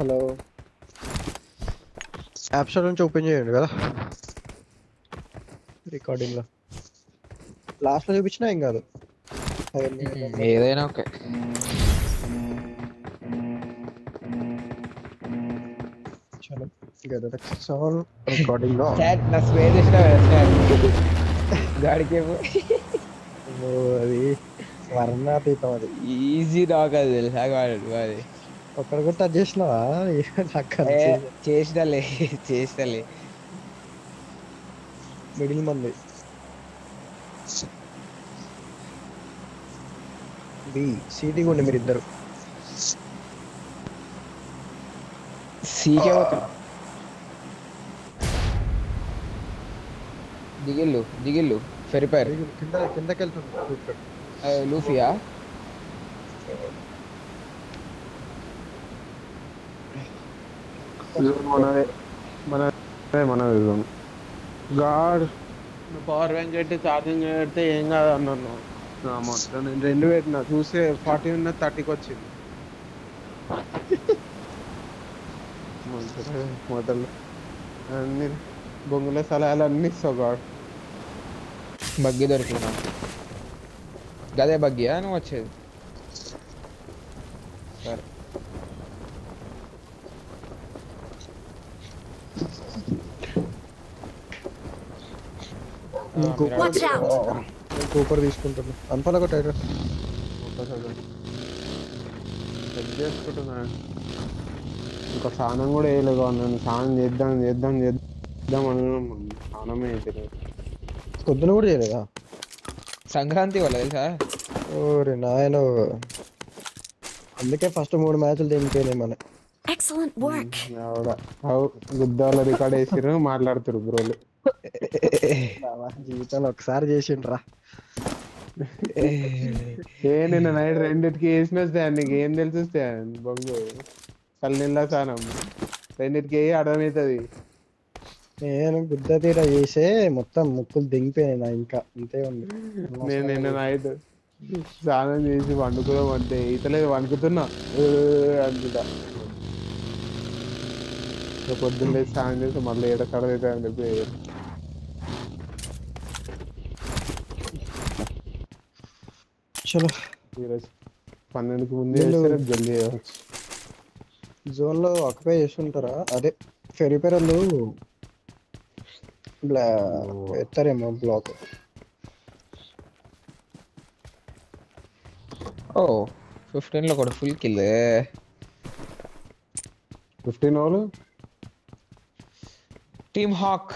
Hello app store నుంచి open చేయండి కదా రికార్డింగ్ లో లాస్ట్ లో చూపించినా ఏం కాదు ఏదైనా ఓకే. చలో ఆన్ రికార్డింగ్ లో సార్ నా స్పేర్ చేసిన సార్ గాడికేమో అది వర్ణాతీతం అది ఈజీ రాక్ అది తెలుసా వాడు ఒక్కడ కూడా టచ్ చేసినావా నాకు ఏ కన్ఫ్యూజ్ చేసినలే చేసినలే మిడిల్ మంది బి సిటీ ఉండి మీరు ఇద్దరు సీకే పోతున్నా. దిగిల్లు ఫెరిపైర్ కిందకి వెళ్తుంది లూఫియా మనదే గాడ్ పవర్ బ్యాంక్ పెట్టి ఛార్జింగ్ పెడితే ఏం కాదు అన్నాను. మొత్తం నేను 2 పెట్టినా చూస్తే 40 ఉన్న 30కి వచ్చింది. మొదలు అన్ని బొంగుల స్థలాలు అన్ని ఇస్తావు గాడ్. బగ్గి దొరికిందా? గదే బగ్గియా నువ్వు వచ్చేది? సరే కూపర్ తీసుకుంటాను అన్ఫాలో కొట్టాడు చెక్ చేసుకుంటున్నా. ఇంకా స్నానం కూడా వేయలేదు. నన్ను స్నానం చేద్దాం అనుకున్నాం. స్నానమే అయితే పొద్దున కూడా చేయలేదా? సంక్రాంతి వల్ల తెలుసా? ఓరే నాయన, అందుకే ఫస్ట్ 3 మ్యాచ్లు దింపేనే మన గుద్దాల రికార్డ్ వేసిర్రు మాట్లాడుతురు బ్రోలు. జీవితంలో ఒకసారి చేసిండ్రా. నిన్న నైట్ 2కి వేసిన నీకు ఏం తెలుసు బొంగు కళ్ళనిల్లా స్నానం 2కి అర్థమవుతుంది. నేను గుద్ద తీర చేసే మొత్తం ముక్కులు దింగిపోయినా. ఇంకా అంతే ఉంది. నేను నిన్న నైట్ స్నానం చేసి వండుకున్నాం అంటే ఈతలేదు వండుకుతున్నా అనుకుంటా. పొద్దున్న స్నానం చేసి మళ్ళీ ఏడకాడ అవుతుంది అని చెప్పి చలో ఈరోజు 12కి ముందే వేస్తే రేపు జల్దీ చేయవచ్చు. జోన్ లో ఆక్యుపై చేస్తుంటారా? అదే ఫెరిపెరల్ ఎత్తారేమో బ్లాక్. ఓ 15 లో కూడా ఫుల్ కిల్. 15 ఓవర్ టీమ్ హాక్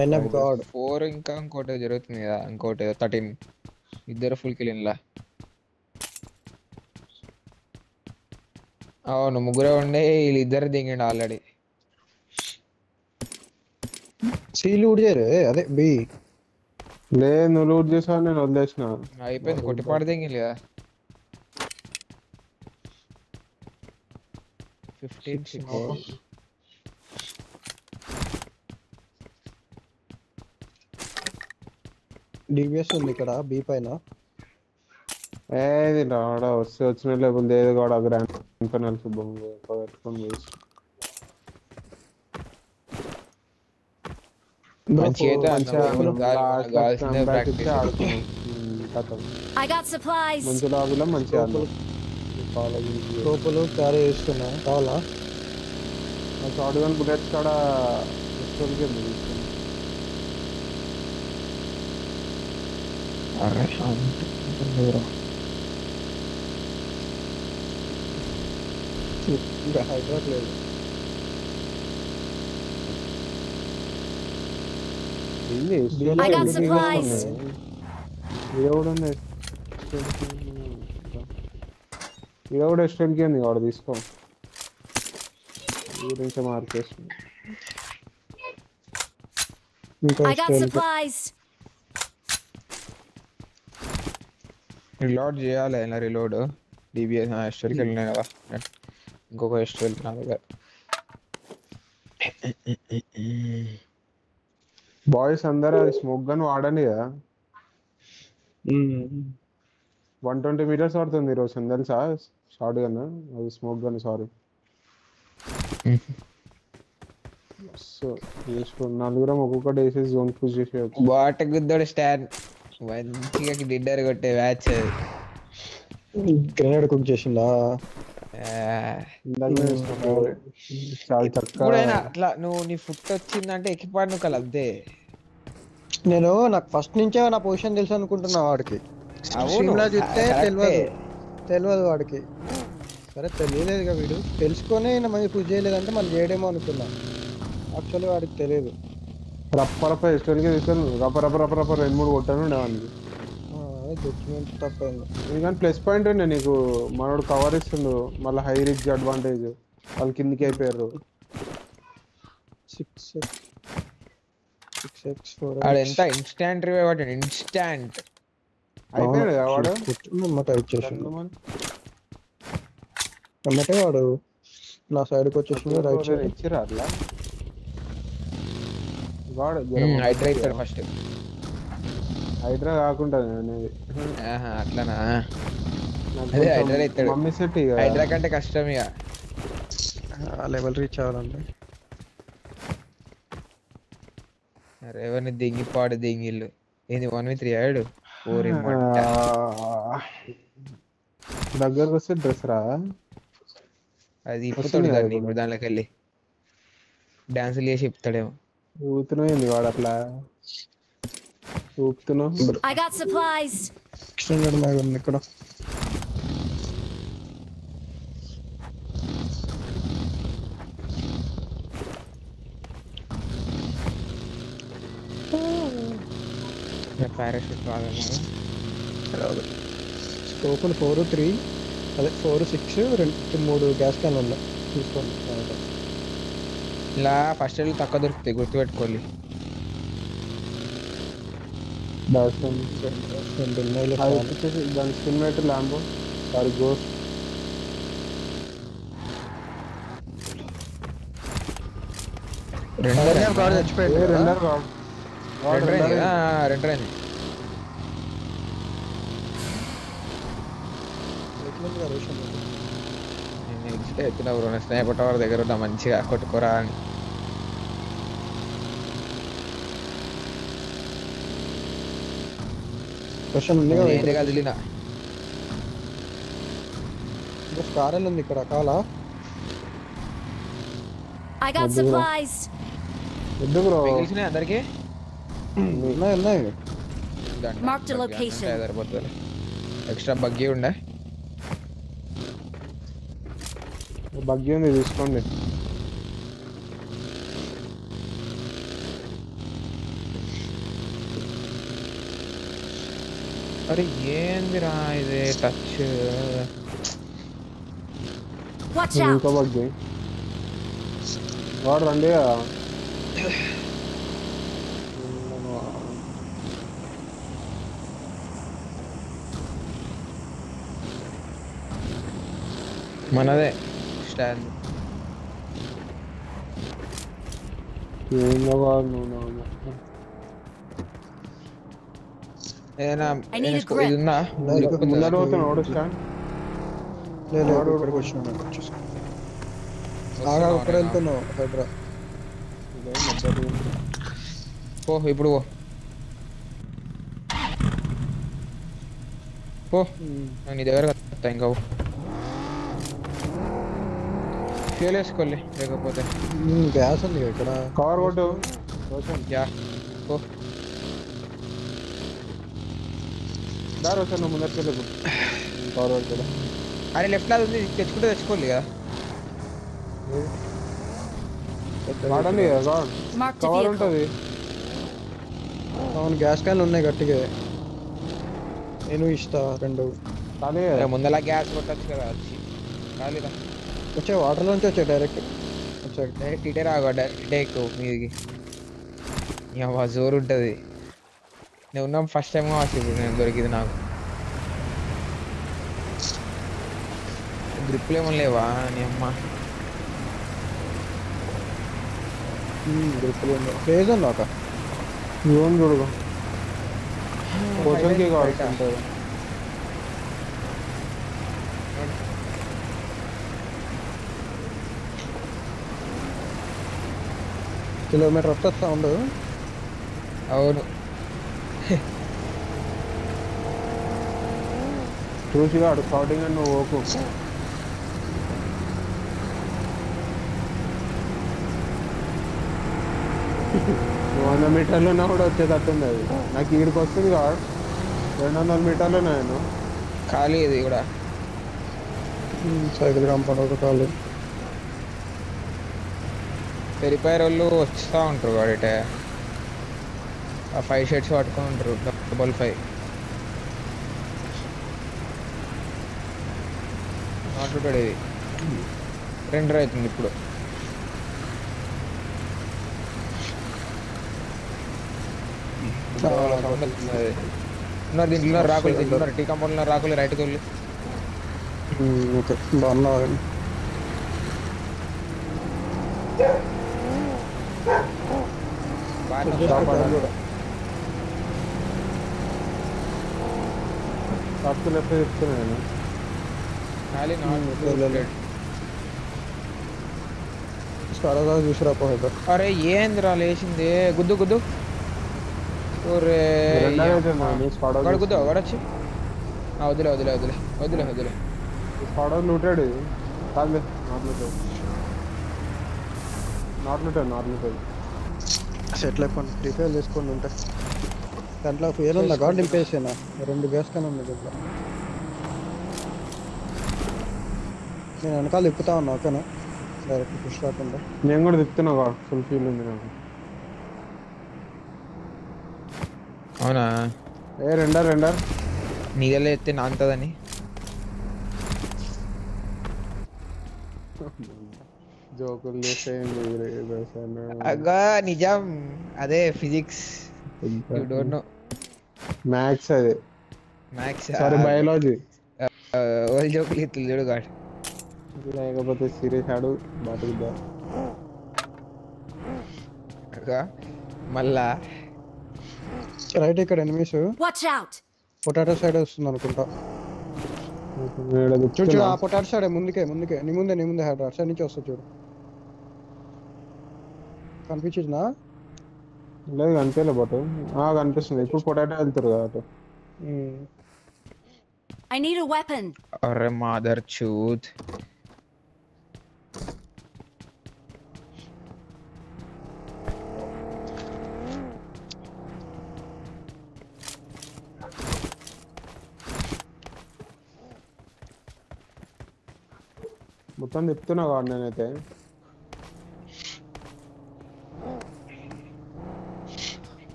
అయినా గాడ్ 4 ఇంకా ఇంకోటి జరుగుతుంది కదా, ఇంకోటి 13 ఇద్దరు ఫుల్ కిల్ ఇలా. అవును ముగ్గురే ఉండే, వీళ్ళిద్దరు దిగండి ఆల్రెడీ. సీలు కూడా చేయరు. అదే బి లేదు నువ్వు లూట్ చేసావు, నేను వదిలేసిన. అయిపోయింది కొట్టిపాడు దిగింది కదా. 15-6 డివిఎస్ ఉంది ఇక్కడ బి పైన. ఏది రాడ వస్తే వచ్చిన లేకపోతే ఏది కూడా గ్రాండ్ ఫైనల్స్ బొంగు పెట్టుకొని వేసి మంచిగా మంచి లాబీలో మంచిగా కోపులు క్యారీ చేస్తున్నా. కావాలా? షార్ట్ గన్ బుల్లెట్స్ కాడ హైడ్రాక్ లేదు. ఇది కూడా ఎస్టెంట్కి ఉంది వాడు తీసుకో. గురించి మార్కేస్తుంది. రిలోడ్ చేయాలి. ఇలా రిలోడ్ డిబిఎస్ ఎస్టర్కి వెళ్ళినాయి కదా, ఇంకొక ఎస్టర్ వెళ్తున్నా దగ్గర. బాయ్స్ అందరూ అది స్మోక్ గన్ వాడండి కదా. 120 meters పడుతుంది రోషన్ తెలుసా? షార్ట్ గన్ అది స్మోక్ గన్ సారీ. సో నలుగురం ఒక్కొక్కటి వేసేసి జోన్ పుష్ చేసేయచ్చు. బాట గుద్దోడు స్టాన్ మంచిగా డిన్నర్ కొట్టే మ్యాచ్. గ్రెనేడ్ కుక్ చేసిందా? చాలా చక్కగా ఎప్పుడైనా అట్లా నువ్వు నీ ఫుట్ వచ్చిందంటే ఎక్కిపాడు నువ్వు కల అంతే. నాకు ఫస్ట్ నుంచే నా పొజిషన్ తెలుసు అనుకుంటున్నా వాడికి. అవును, స్ట్రీమ్లో చూస్తే కరెక్టే. తెలియదు వాడికి. సరే తెలియలేదుగా వీడు, తెలుసుకొని మళ్ళీ పుష్ చేయలేదంటే మళ్ళీ చేయడేమో అనుకున్నా. యాక్చువల్లీ వాడికి తెలియదు. రప్ప ఎస్టోర్కి తీసుకొని రప్ప 2-3 కొట్టాను ఉండేవానికి. జడ్జిమెంట్ తప్పైంది. ఎందుకంటే ప్లస్ పాయింట్ ఉండే నీకు, మనోడు కవర్ ఇస్తుండు, మళ్ళీ హై రిచ్ అడ్వాంటేజ్, వాళ్ళు కిందికి అయిపోయారు. 6x వాడు ఎంత ఇన్స్టాంట్ రివైవ్ వాడు, ఇన్స్టాంట్ అయిపోయాడు కదా వాడు. అన్నట్టే వాడు నా సైడ్కి వచ్చేసింది. రైట్ సైడ్ ఇచ్చిరా అట్లా వాడు హైడ్రా ఇస్తాడు ఫస్ట్. హైడ్రా కాకుండా అనేది అట్లానా? అదే హైడ్రా ఇస్తాడు. మమ్మీ సెట్ ఇక హైడ్రా కంటే కష్టం ఇక లెవెల్ రీచ్ అవ్వాలంటే. అరే ఎవరిని దింగిపాడు దింగిళ్ళు ఏంది 1v3 ఆడు. దగ్గరకు వస్తే డ్రెస్ రా అది ఇప్పుతాడు దాన్ని. ఇప్పుడు దాంట్లోకి వెళ్ళి డాన్సులు చేసి ఇప్పుతాడేమో. ఊతున్నాయింది వాడు అట్లా ఊపుతున్నావు. ఎక్స్టెండెడ్ మ్యాగ్ ఉంది ఇక్కడ. పారాషూట్ రాదేమో. స్కోపులు 4, 3 అదే 4, 6 3 గ్యాస్ క్యాన్ ఉన్నాయి తీసుకోండి. ఇలా ఫస్ట్ ఎయిడ్ తక్కువ దొరుకుతాయి గుర్తుపెట్టుకోవాలి. దాని స్కిన్ మేట్ ల్యాంబో సారీ గోస్ట్. స్నేపట్ వారి దగ్గర ఉన్న మంచిగా కొట్టుకోరా అని. కదిలినా కారెల్ ఉంది ఇక్కడ కావాలా? అందరికి ఉన్నాయి. సరిపోతుంది. ఎక్స్ట్రా బగ్గి ఉండే బగ్గి ఉంది తీసుకోండి. అరే ఏందిరా ఇది టచ్. ఇంకా బగ్గి వాడు రండి. మనదే స్టాండ్. ఏదైనా ఇది ఉందా? ముందర పోతున్నాడు స్టాండ్. ఇక్కడికి వచ్చినా ఇక్కడ వెళ్తున్నావు హైడ్రా. పో ఇప్పుడు పో నీ దగ్గర వస్తా. ఇంకా ఫ్యూల్ వేసుకోవాలి లేకపోతే. గ్యాస్ ఉంది ఇక్కడ. కవర్ కొట్టు. పో దారి వచ్చాను నువ్వు ముందరికి వెళ్ళి కవర్ కొట్టు. అరే లెఫ్ట్ లాగా ఉంది తెచ్చుకుంటే తెచ్చుకోవాలి కదా. వాడండి కవర్ ఉంటుంది. అవును గ్యాస్ క్యాన్లు ఉన్నాయి గట్టిగా. నేను ఇస్తా 2. కానీ ముందలా గ్యాస్ కొట్టచ్చు కదా. వచ్చి ఖాళీదా వచ్చే వాటర్ నుంచి వచ్చే డైరెక్ట్ డైరెక్ట్ ఇటే రాగా. డైరెక్ట్ ఇటే ఎక్కువ మీదికి జోరు ఉంటుంది. నేను ఉన్నాం ఫస్ట్ టైం కావచ్చు ఇప్పుడు నేను దొరికింది నాకు. గ్రిప్లు ఏమో లేవా నీ అమ్మ? గ్రిప్లు ఫేజ్ ఉంది ఒక జోన్ చూడగా క్వశ్చన్కి కావాల్సి ఉంటుంది. కిలోమీటర్ వస్తే సౌండ్. అవును. చూసిగా అడు స్టార్టింగ్ అని నువ్వు ఓకు. నువ్వు 100 మీటర్లు ఉన్నా కూడా వచ్చేటట్టుంది అది. నాకు ఈడికి వస్తుంది కాదు 200 మీటర్లు నేను ఖాళీ ఇది కూడా. సైకిల్ కాంపౌండ్ ఒక కాలు. రిపేర్ వాళ్ళు వస్తూ ఉంటారు వాడిటే. ఆ 5 షర్ట్స్ పట్టుకొని ఉంటారు 555. మాట్లాడాడు ఇది రెండర్ అవుతుంది ఇప్పుడు. సౌండ్ వస్తుంది. ఉన్నారు దీంట్లో రాకులు, దీంట్లో టీ కాంపౌండ్లో రాకులు రైట్కి వెళ్ళి. ఓకే బాగున్నా. ఫస్ట్ లెఫ్ట్ చెప్తున్నా నేను. సరదా చూసిరా పోయిద్దాం. అరే ఏందిరా లేచింది గుద్దు గుద్దు. వాడు గుద్దు వాడొచ్చి. వదిలే వదిలే వదిలే వదిలే వదిలే. లూటాడు కాదు. నాట్ లూటాడు. సెటిల్ అయిపోండి, రిపేర్ చేసుకోండి ఉంటే. దాంట్లో ఫెయిల్ ఉందా గాడ్ నింపేసేనా? 2 గ్యాస్ కానీ ఉంది దీంట్లో. నేను వెనకాల తిప్పుతా ఉన్నా. ఓకేనా? డైరెక్ట్ పుష్ రాకుండా. నేను కూడా తిప్పుతున్నా కాదు, ఫుల్ ఫీల్ ఉంది నాకు. అవునా? రెండర్ నీళ్ళలో ఎత్తే నాంతదని. జోకులు చేస్తే అగా నిజం. అదే physics. You don't know. Maths అదే. Maths sorry biology. ఓల్ జోకులు ఎత్తులు చూడు గాడు. లేకపోతే సీరియస్ ఆడు బతుకుద్దా. మళ్ళా రైట్ ఇక్కడ ఎనిమిస్ పొటాటో సైడ్ వస్తుంది అనుకుంటా. చూడు ఆ పొటాటో సైడ్ ముందుకే నీ ముందే హెడ్ అటు సైడ్ నుంచి వస్తుంది చూడు. కనిపించిందా? లేదు కనిపించలే. బట్ కనిపిస్తుంది ఇప్పుడు. పొటాటో వెళ్తారు కదా అటు. అరే మదర్ చూత్. మొత్తం తిప్పుతున్నా కాదు నేనైతే.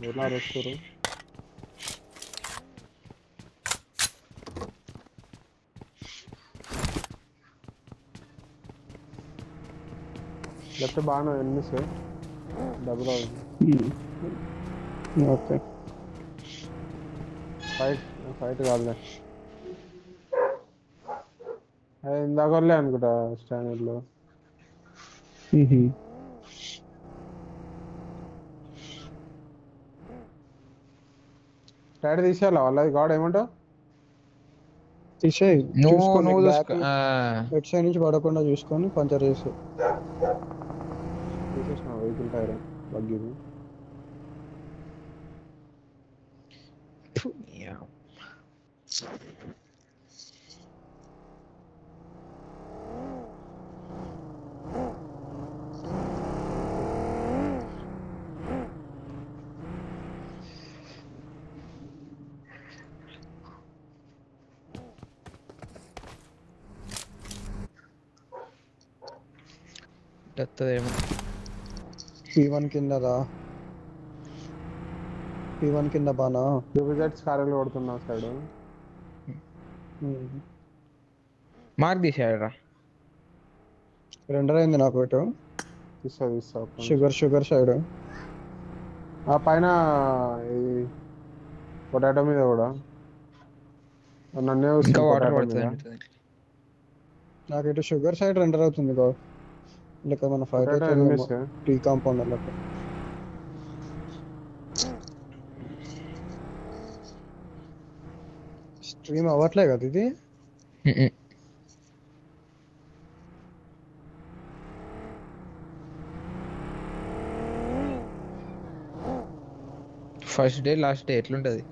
ఎలా వస్తారు? లెఫ్ట్ బాగా ఎనిమిస్ డబుల్ అవుతుంది. ఓకే ఫైట్ కాదులే. అదే ఇందాకలే అనుకుంటా స్టాండర్డ్లో. టైర్ తీసేయాలా వాళ్ళది గాడ్? ఏమంటావు? తీసేయి. నువ్వు ఎట్ సైడ్ నుంచి పడకుండా చూసుకొని పంచర్ చేసి తీసేసిన వెహికల్ టైర్ బగ్గీది. P1 కిందదా? P1 కింద బానా డూప్లికేట్స్ కార్లు కొడుతున్నా సైడ్. మార్క్ తీసాడరా. రెండర్ అయింది నాకు ఇటు. తీస్తా షుగర్ సైడ్. ఆ పైన పొటాటో మీద కూడా నన్నే ఇంకా వాటర్ పడుతుంది. నాకు ఇటు షుగర్ సైడ్ రెండర్ అవుతుంది కాదు. లేక మన ఫైట్ అయితే టీ కాంపౌండ్ అన్నట్టు. స్ట్రీమ్ అవ్వట్లే కదా ఇది. ఫస్ట్ డే లాస్ట్ డే ఎట్లుంటది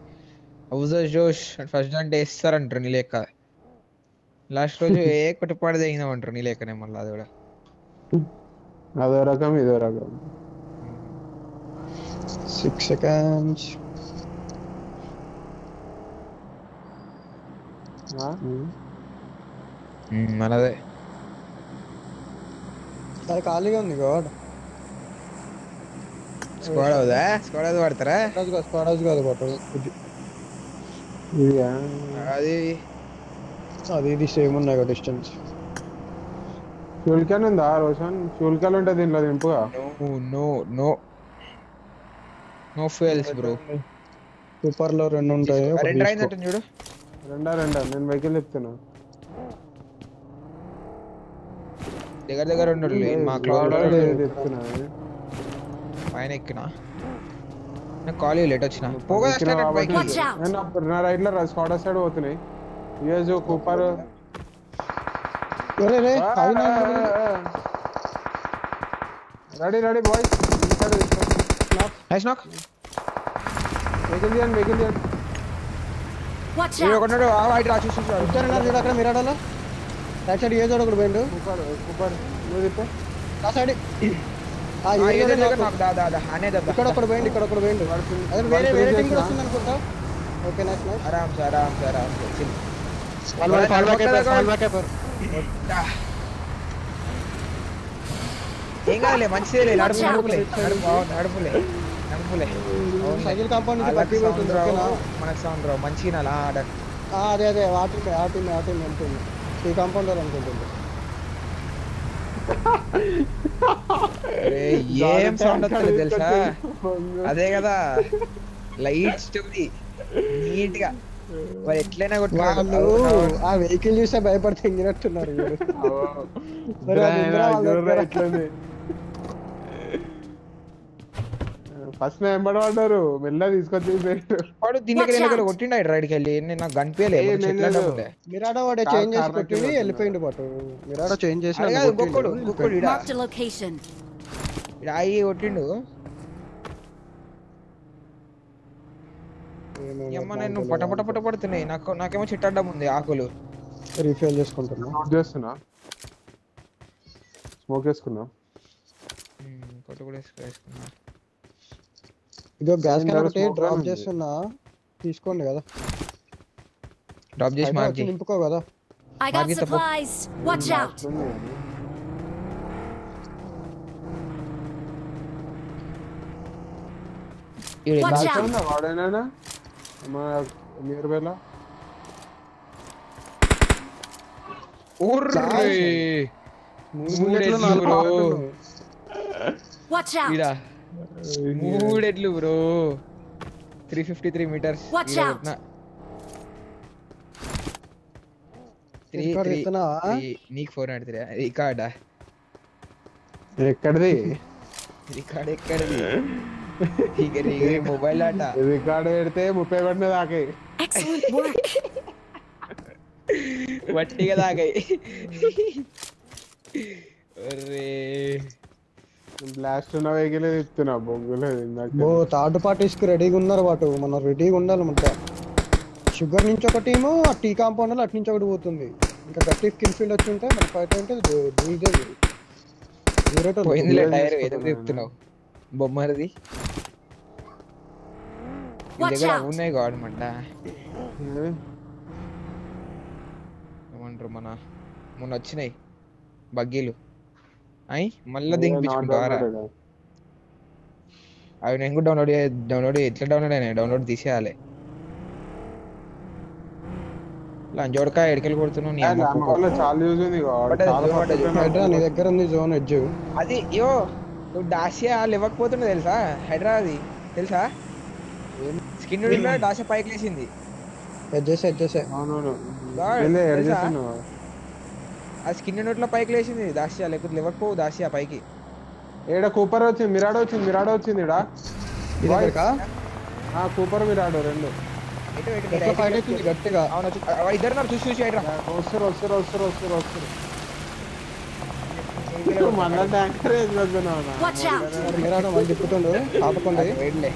హౌస్ జోష్ ఫస్ట్ డే అంటే వేస్తారంటారు నీ లెక్క లాస్ట్ రోజు ఏ కొట్టుపాటు తెగినామంటారు నీ లెక్కనే మళ్ళీ అది కూడా అదో రకం ఇదో రకం 6 seconds. మనదే అది ఖాళీగా ఉంది గాడ్. స్క్వాడ్ అవుదా స్క్వాడ్ అవుదా పడతారా స్క్వాడ్ హౌస్ కాదు బట్ ఇదిగా అది ఇది సేమ్ ఉన్నాయి కదా డిస్టెన్స్. ఫ్యూల్ క్యాన్ ఉందా రోషన్? ఫ్యూల్ క్యాన్ ఉంటే దీంట్లో దింపుగా. No no no no fuels bro. Super లో 2 ఉంటాయి. రెండు అయిందంట చూడు. రెండా నేను వెహికల్ చెప్తున్నా. దగ్గర రెండు మా క్లౌడ్ చెప్తున్నా పైన ఎక్కినా నా కాలేజ్ లేట్ వచ్చిన పోగా నా రైట్ లో స్కాడ్ సైడ్ పోతున్నాయి. US Cooper ready boys. Nice నాక్. వెహికల్ తీయండి. ఒకడు వైట్ రా చూసి చూడు అక్కడ మిరాడోలో రైట్ సైడ్ ఏదో ఒకడు పోయిండు. కూపర్ నువ్వు తిప్పు ఆ సైడ్ ఇక్కడ ఒకడు పోయిండు. అదే వేరే టీం కూడా వస్తుంది అనుకుంటా. ఓకే నైస్ ఆరామ్ ఏం కాదులే మంచిదే నడుపులే సైకిల్ కాంపౌండ్ మనకు సౌండ్ రావు మంచిగా అదే ఆ టీం వెళ్తుంది. ఈ కాంపౌండర్ అనుకుంటుంది. ఏం సౌండ్ వస్తుంది తెలుసా? అదే కదా లైట్ స్టోరీ నీట్ గా మరి ఎట్లయినా వాళ్ళు ఆ వెహికల్ చూస్తే భయపడితే ఎంగినట్టున్నారు. ఫస్ట్ ఎంబడబడ్డారు మెల్ల తీసుకొచ్చి వాడు దీనికి కొట్టిండు రైడ్కి వెళ్ళి నాకు కనిపించలేదు. మిరాడో వాడు చేంజ్ చేసి కొట్టింది వెళ్ళిపోయిండు. పాటు మిరాడో చేంజ్ చేసి అయ్యి కొట్టిండు. అమ్మ నేను పట పడుతున్నాయి. నాకేమో చిట్టడ్డం ఉంది ఆకులు. రీఫిల్ చేసుకుంటున్నా. స్మోక్ వేసుకున్నా. ఇదో గ్యాస్ క్యాన్ ఒకటి డ్రాప్ చేస్తున్నా తీసుకోండి కదా. డ్రాప్ చేసి మార్కి నింపుకో కదా. I got supplies. Watch out. Watch out. వాడేనా మా నియర్ బైలా Watch out. ఇడా 3 ఎడ్లు బ్రో 353 మీటర్స్. Watch out. నీకు 403 రికార్డా? ఎక్కడిది రికార్డ్ ఎక్కడిది? మొబైల్ ఆట రికార్డ్ పెడితే 30 పడిన దాకాయి. వట్టిగా దాకాయి. బ్లాస్ట్ ఉన్న వెహికల్ తిప్పుతున్నా బొంగులేదు. థర్డ్ పార్టీస్ కి రెడీగా ఉన్నారు. వాటి మనం రెడీగా ఉండాలి. మన షుగర్ నుంచి ఒక టీము ఆ టీ కాంపౌండ్ అటు నుంచి ఒకటి పోతుంది. ఇంకా గట్టి కిల్ ఫీల్డ్ వచ్చి ఉంటే మన ఫైట్ అంటే పోయిందిలే టైర్ ఏదో చెప్తున్నావు బొమ్మది దగ్గర ఉన్నాయి కాదు మంట ఏమంటారు మొన్న వచ్చినాయి బగ్గీలు అయి మళ్ళీ దింపించుకుంటారా? అవి నేను కూడా డౌన్లోడ్ ఎట్లా డౌన్లోడ్ అయినాయి? డౌన్లోడ్ తీసేయాలి. లంజోడకా ఎడికెళ్ళి కొడుతున్నావు నీ దగ్గర ఉంది జోన్ ఎడ్జ్. అది యో నువ్వు డాషియా ఇవ్వకపోతున్నా తెలుసా? హైడ్రా అది తెలుసా? స్కిన్ డాషియా పైకి లేచింది. ఆ స్కిన్ నోట్లో పైకి లేచింది దాషియా, లేకపోతే ఇవ్వకపోవు దాషియా పైకి. ఏడ కూపర్ వచ్చింది, మిరాడో వచ్చింది. కూపర్ మిరాడో రెండు ఎట్లా ఫైట్ అవుతుంది గట్టిగా. ఇద్దరు చూసి చూసి రైట్ రా. వస్తారు మళ్ళా ట్యాంకర్ Watch out! మీరాడ వాళ్ళు తిప్పుతుండు ఆపకుండా. వెయిట్లే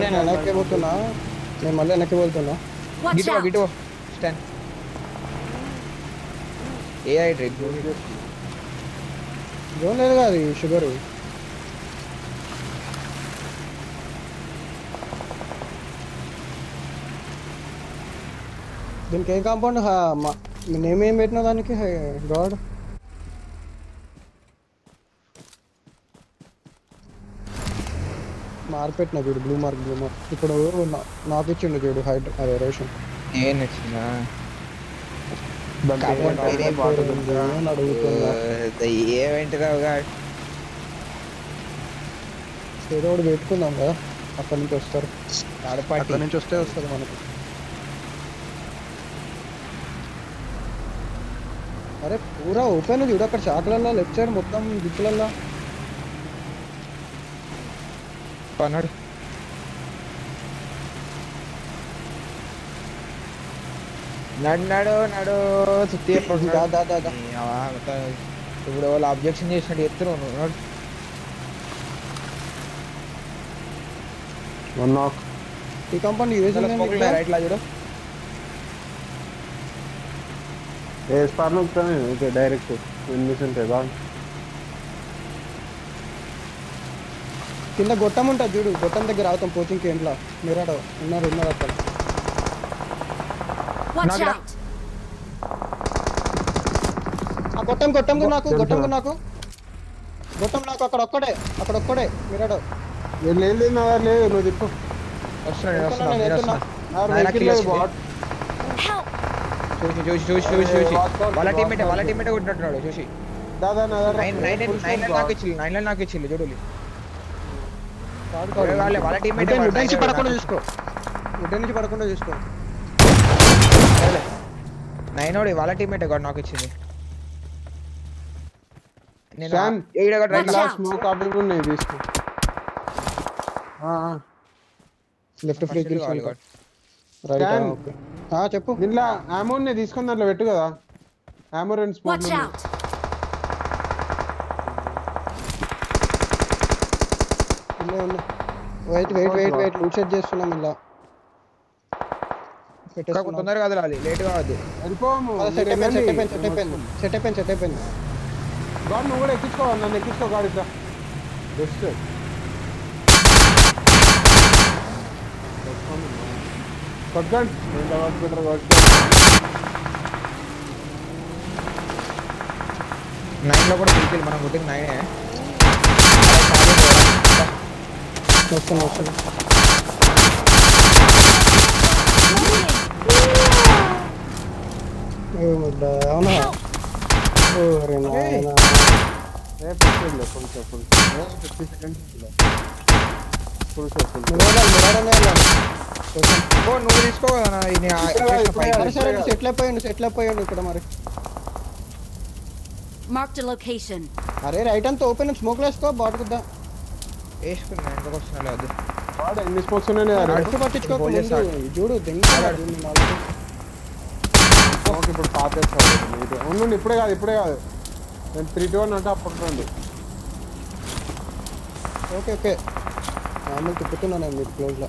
నేను వెనక్కి పోతున్నా, నేను మళ్ళీ వెనక్కి పోతున్నా. Watch గిట్టు out! గిట్టు స్టాండ్ ఏ రైట్ రైట్ జోన్ లేదు కదా అది షుగర్. దీనికి ఏం కాంపౌండ్ నేమేం పెట్టినా దానికి గాడ్ మార్క్ పెట్టినా చూడు, బ్లూ మార్క్. ఇప్పుడు నాకు ఇచ్చిండు చూడు అదే రేషన్. ఏం నచ్చిందా అడుగుతున్నా ఏమేంటిరావుగా ఏదో ఒకటి పెట్టుకుందాం కదా, అక్కడి నుంచి వస్తారు. ఆడపాటి అక్కడి నుంచి వస్తే వస్తుంది మనకి. అరే పూరా ఓపెన్ చూడు అక్కడ చాకులల్లో లెఫ్ట్ సైడ్ మొత్తం దిక్కులల్లో పన్నాడు. నడు చుట్టి ఇప్పుడు వాళ్ళు అబ్జెక్షన్ చేసినట్టు ఎత్తున్నావు నువ్వు. ఈ కాంపౌండ్ యూజ్ రైట్ లా చూడు. డైరెక్ట్ కింద గొట్టం ఉంటుంది చూడు, గొట్టం దగ్గర అవుతాం కోచింగ్ ఇంట్లో. మీరాడ ఉన్నారు అక్కడ. Watch out! ఆ గొట్టం నాకు గొట్టం నాకు అక్కడ ఒక్కడే మీరాడ. లేదు నువ్వు తిప్పు. Help! చూసి వాళ్ళ టీమేట్ కొట్టినట్టున్నాడు చూసి. నైన్ నాకు ఇచ్చింది చూడు. వాళ్ళ టీమేట్ నుంచి పడకుండా చూసుకో. నైనోడి వాళ్ళ టీమేట్ కూడా నాకు ఇచ్చింది. స్మోక్ ఆర్డర్ ఉన్నాయి తీసుకో. లెఫ్ట్ ఫ్రీ చెప్పు. దీంట్లో ఆమో తీసుకుని దాంట్లో పెట్టు కదా. ఆమో 2 స్మోక్. Watch out! వెయిట్ లూట్ సెట్ చేస్తున్నాం ఇలా. తొందరగా కదలాలి, లేట్ కావద్దు. సెట్ అయిపోయింది. గాడ్ నువ్వు కూడా ఎక్కించుకో, నన్ను ఎక్కించుకో గాడ్. ఇట్లా బెస్ట్. కొట్టుకోండి 9 లో కూడా పిలిచి మనం కొట్టింది 9. వస్తున్నా. అవునా నువ్వు తీసుకో. సెటిల్ అయిపోయాడు ఇక్కడ మరి. Marked a location. అరే రైట్ అంతా ఓపెన్ స్మోక్ వేసుకో. బాట్ కుద్దా వేసుకున్నా ఇంట్లోకి వస్తున్నా. లేదు వాడు ఎన్ని స్పోర్ట్స్ ఉన్నాయి పట్టించుకో చూడు. ఇప్పుడు పాత ఉండండి. ఇప్పుడే కాదు నేను 3-2 అంటే అప్పుడు రండి. ఓకే మామూలు తిప్పుతున్నాను నేను. మీరు క్లోజ్లో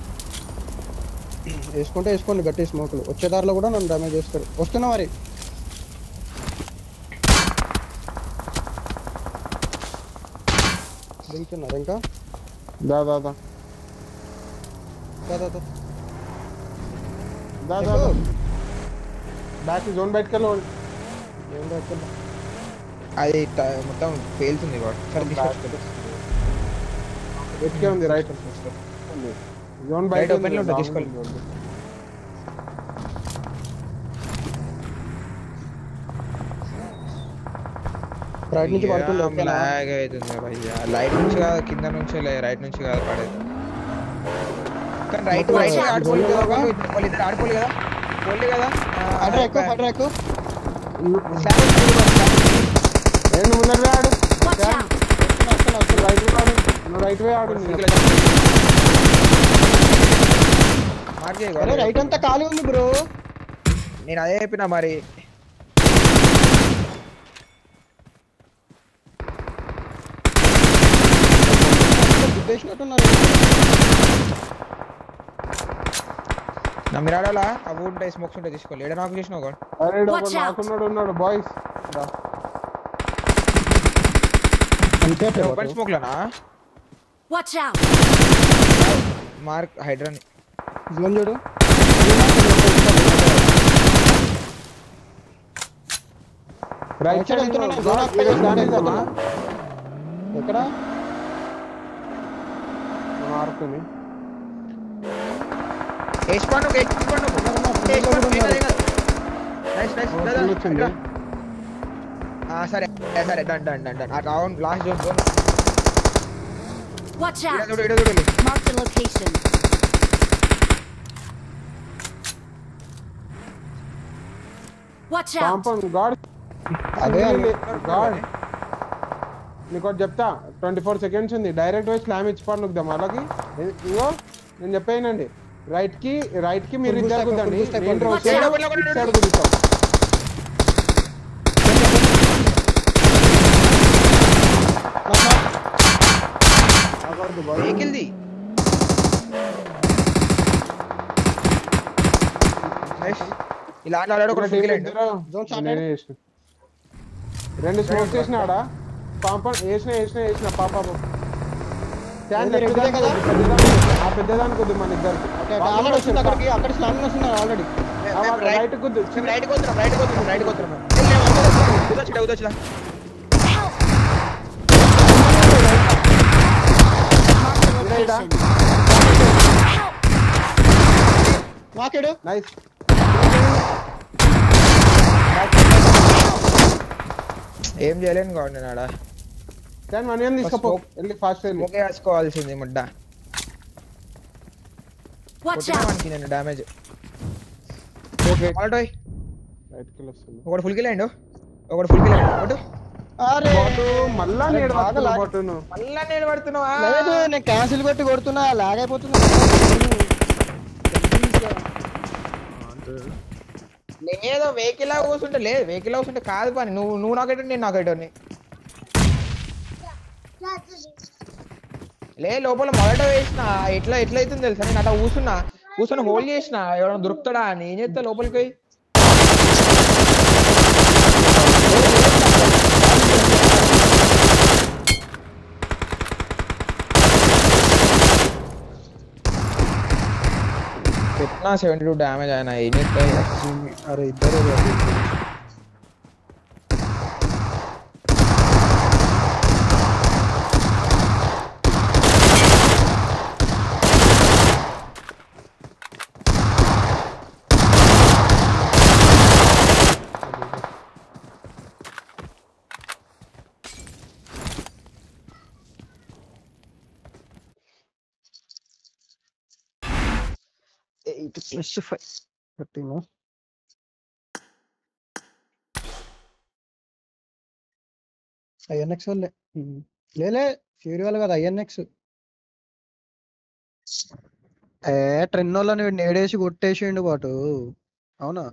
వేసుకోండి గట్టి స్మోకులు. వచ్చే దారిలో కూడా నన్ను డ్యామేజ్ చేస్తారు. వస్తున్నా మరి. దిగుతున్నారు ఇంకా. దాదా బ్యాక్ జోన్ బయటకు అది మొత్తం పేలుతుంది. ఎట్కే ఉంది రైట్ జోన్ బయట ఓపెన్ లో ఉంటుంది. తీసుకోవాలి. రైట్ నుంచి పడుతుంది. లాగ్ అవుతుంది భయ్యా. లైట్ నుంచి కాదు, కింద నుంచి రైట్ నుంచి కాదు పడేది. కానీ రైట్ ఆడిపోలేదు కదా. పోలే కదా హైడ్రా ఎక్కు నువ్వు ముందర వే ఆడు Watch out! రైట్ వే ఆడు నువ్వు రైట్ వే ఆడు అరే రైట్ అంతా ఖాళీ ఉంది బ్రో. నేను అదే చెప్పినా మరి. గుద్దేసినట్టున్నారు. నా మిరాడోలా అవి ఉంటాయి, స్మోక్స్ ఉంటాయి, తీసుకోవాలి. ఏడ నాకు చేసినావు కూడా. అరే Watch out. నాకున్నాడు ఉన్నాడు బాయ్స్ అంతే ఓపెన్ స్మోక్ లోనా Watch out! మార్క్ హైడ్రాని జోన్ చూడు. రైట్ సైడ్ వెళ్తున్నాను. జోన్ ఆక్యుపై చేస్తున్నా. ఎక్కడ మారుతుంది వేసుకోండి వచ్చింది సరే సరే డన్ డన్ డన్ డన్ ఆ round last zone Watch out! ఇడ చూడు Mark the location. Watch out! Compound God అదే గాడ్ నీకు ఒకటి చెప్తా 24 సెకండ్స్ ఉంది. డైరెక్ట్ పోయి స్లామ్ ఇచ్చి పడుకుదాం వాళ్ళకి. ఇగో నేను చెప్పేనండి, రైట్ కి మీరు ఇద్దరు కుదండి, మెయిన్ రోడ్ సైడ్ కుదుతాం. వెహికల్ది ఇలా ఆడాడు ఒక నేనే చేసిన 2 స్మోక్స్ చేసిన ఆడ కాంపౌండ్ వేసిన పాప ఆ పెద్దదానికి కొద్ది మన ఇద్దరికి ఆల్రెడీ వస్తుంది అక్కడికి. అక్కడ స్లామింగ్ వస్తుంది ఆల్రెడీ. రైట్ కొద్ది రైట్ కొత్తున్నాం ఉదొచ్చులా Mark the location. నాకేడు నైస్ ఏం చేయలేను కాదు నేను ఆడ. దాని మనం ఏం తీసుకోపో వెళ్ళి ఫాస్ట్ వెళ్ళి ఓకే వేసుకోవాల్సింది ముడ్డ. Watch out! కొట్టినానికి నేను డ్యామేజ్. ఆల్టోయ్ రైట్ కి వస్తుంది. ఒకటి ఫుల్ కిల్ అయ్యిండు, ఒకటి ఫుల్ కిల్ అయ్యిండు. ఒకటి అరే మళ్ళా అరే నేడు బాగా లాగ్. పట్టును మళ్ళా నేను పడుతున్నావా? లేదు నేను క్యాన్సిల్ పెట్టి కొడుతున్నా, లాగ్ అయిపోతున్నా. లేదో వెహికల్ కూర్చుంటే లేదు, వెహికల్ కూర్చుంటే కాదు పని. నువ్వు నాకైతే నేను నాకైతే లే లోపల మొదట వేసిన ఎట్లా అవుతుంది తెలుసా. నేను అట్లా కూర్చొని హోల్డ్ చేసిన ఎవరైనా దొరుకుతాడా అని. ఏం చేస్తా లోపలికి పోయి పెట్టినా 72 డ్యామేజ్ ఆయన. ఏం చేస్తా అరే ఇద్దరు +5 13 ఐఎన్ఎక్స్ వాళ్ళే. లేలే ఫ్యూరీ వాళ్ళు కదా ఐఎన్ఎక్స్. ట్రెన్ వాళ్ళని నేడేసి కొట్టేసిండు వాటు. అవునా